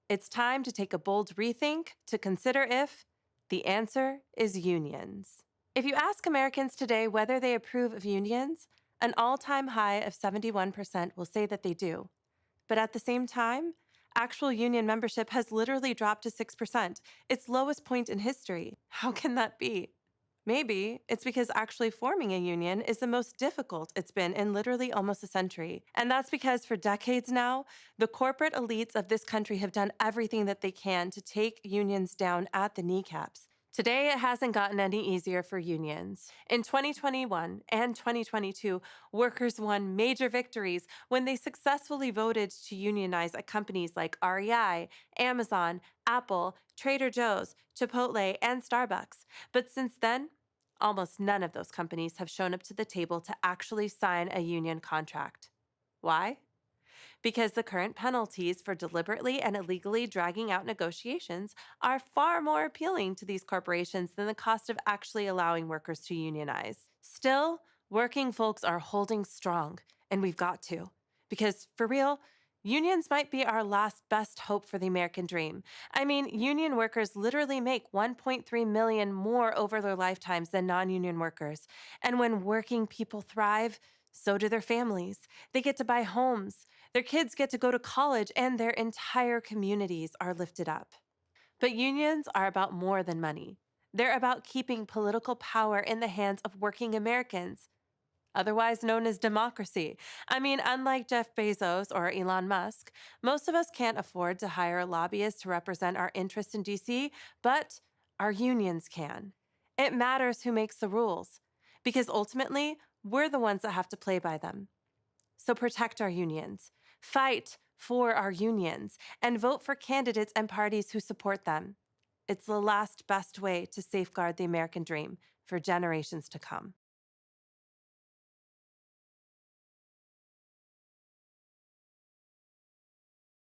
It's time to take a bold rethink to consider if the answer is unions. If you ask Americans today whether they approve of unions, an all time high of 71% will say that they do. But at the same time, actual union membership has literally dropped to 6%, its lowest point in history. How can that be? Maybe it's because actually forming a union is the most difficult it's been in literally almost a century. And that's because for decades now, the corporate elites of this country have done everything that they can to take unions down at the kneecaps. Today, it hasn't gotten any easier for unions. In 2021 and 2022, workers won major victories when they successfully voted to unionize at companies like REI, Amazon, Apple, Trader Joe's, Chipotle, and Starbucks. But since then, almost none of those companies have shown up to the table to actually sign a union contract. Why? Because the current penalties for deliberately and illegally dragging out negotiations are far more appealing to these corporations than the cost of actually allowing workers to unionize. Still, working folks are holding strong, and we've got to. Because for real, unions might be our last best hope for the American dream. I mean, union workers literally make 1.3 million more over their lifetimes than non-union workers. And when working people thrive, so do their families. They get to buy homes, their kids get to go to college, and their entire communities are lifted up. But unions are about more than money. They're about keeping political power in the hands of working Americans, otherwise known as democracy. I mean, unlike Jeff Bezos or Elon Musk, most of us can't afford to hire a lobbyist to represent our interests in DC, but our unions can. It matters who makes the rules, because ultimately, we're the ones that have to play by them. So protect our unions, fight for our unions, and vote for candidates and parties who support them. It's the last best way to safeguard the American dream for generations to come.